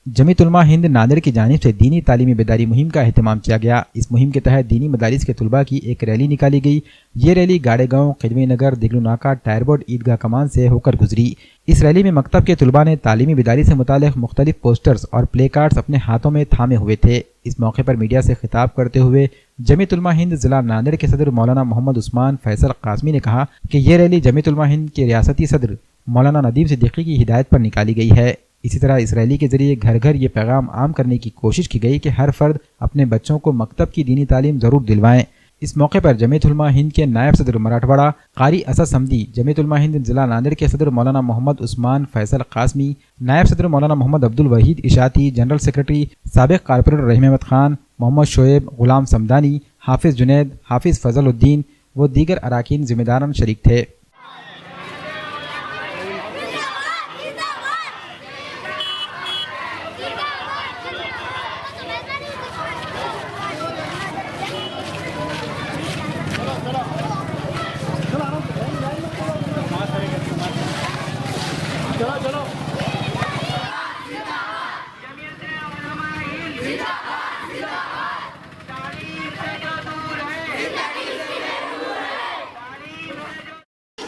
जमीयत उलमा हिंद नांदेड़ की जानिब से दीनी तालीमी बेदारी मुहिम का अहतमाम किया गया। इस मुहिम के तहत दीनी मदारिस के तलबा की एक रैली निकाली गई। ये रैली गाड़े गाँव, खिदमी नगर, दिगलू नाका, टायर बोर्ड, ईदगाह कमान से होकर गुजरी। इस रैली में मकतब के तलबा ने तालीमी बेदारी से मुतालिक मुख्तलिफ पोस्टर्स और प्ले कार्ड्स अपने हाथों में थामे हुए थे। इस मौके पर मीडिया से खिताब करते हुए जमीयत उलमा हिंद जिला नांदेड़ के सदर मौलाना मोहम्मद उस्मान फैसल कासमी ने कहा कि ये रैली जमीयत उलमा हिंद के रियासती सदर मौलाना नदीम सिद्दीकी की हिदायत पर निकाली गई है। इसी तरह इस रैली के जरिए घर घर ये पैगाम आम करने की कोशिश की गई कि हर फर्द अपने बच्चों को मकतब की दीनी तालीम ज़रूर दिलवाएं। इस मौके पर जमीयत उलमा हिंद के नायब सदर मराठवाड़ा कारी असद समदी, जमीयत उलमा हिंद जिला नांदेड़ के सदर मौलाना मोहम्मद उस्मान फैसल कासमी, नायब सदर मौलाना मोहम्मद अब्दुल वहीद इशाती, जनरल सेक्रेटरी साबिक कारपोरेटर रहीम अहमद खान, मोहम्मद शोएब, गुलाम समदानी, हाफिज जुनैद, हाफिज फजल उद्दीन व दीगर अराकीन जिम्मेदारान शरीक थे।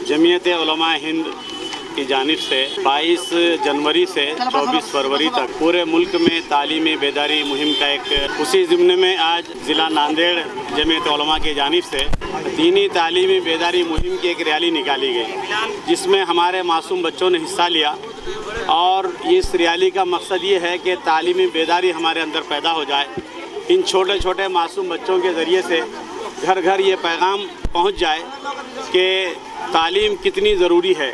जमीयत उलमा हिंद की जानिब से 22 जनवरी से 24 फरवरी तक पूरे मुल्क में तालीमी बेदारी मुहिम का एक उसी ज़िम्ने में आज ज़िला नांदेड़ जमीयत उलमा की जानिब से दीनी तालीमी बेदारी मुहिम की एक रैली निकाली गई, जिसमें हमारे मासूम बच्चों ने हिस्सा लिया। और इस रैली का मकसद ये है कि तालीमी बेदारी हमारे अंदर पैदा हो जाए। इन छोटे छोटे मासूम बच्चों के ज़रिए से घर घर ये पैगाम पहुँच जाए कि तालीम कितनी ज़रूरी है।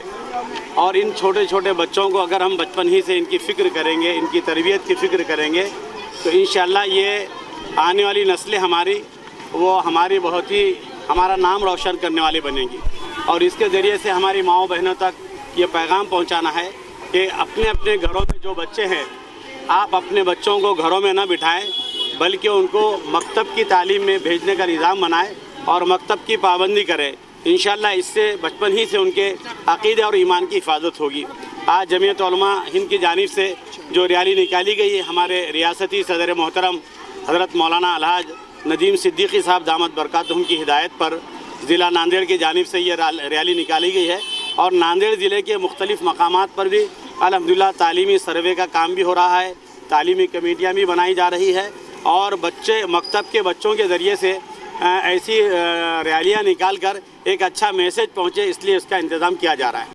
और इन छोटे छोटे बच्चों को अगर हम बचपन ही से इनकी फ़िक्र करेंगे, इनकी तरबियत की फ़िक्र करेंगे, तो इंशाअल्लाह ये आने वाली नस्लें हमारी वो हमारी बहुत ही हमारा नाम रोशन करने वाली बनेंगी। और इसके ज़रिए से हमारी माँओं बहनों तक ये पैगाम पहुँचाना है कि अपने अपने घरों में जो बच्चे हैं, आप अपने बच्चों को घरों में ना बिठाएँ, बल्कि उनको मकतब की तालीम में भेजने का निज़ाम बनाएँ और मकतब की पाबंदी करें। इंशाअल्लाह इससे बचपन ही से उनके अक़ीदे और ईमान की हिफाजत होगी। आज जमीयत उलमा हिंद की जानिब से जो रैली निकाली गई है, हमारे रियासती सदर मोहतरम हज़रत मौलाना अलहाज नदीम सिद्दीकी साहब दामद बरकातहुम की हिदायत पर ज़िला नांदेड़ की जानिब से ये रैली निकाली गई है। और नांदेड़ ज़िले के मुख्तलिफ़ मकामात पर भी अल्हम्दुलिल्लाह तालीमी सर्वे का काम भी हो रहा है, तालीमी कमेटियाँ भी बनाई जा रही है और बच्चे मकतब के बच्चों के ज़रिए से ऐसी रैलियाँ निकाल कर एक अच्छा मैसेज पहुँचे, इसलिए इसका इंतज़ाम किया जा रहा है।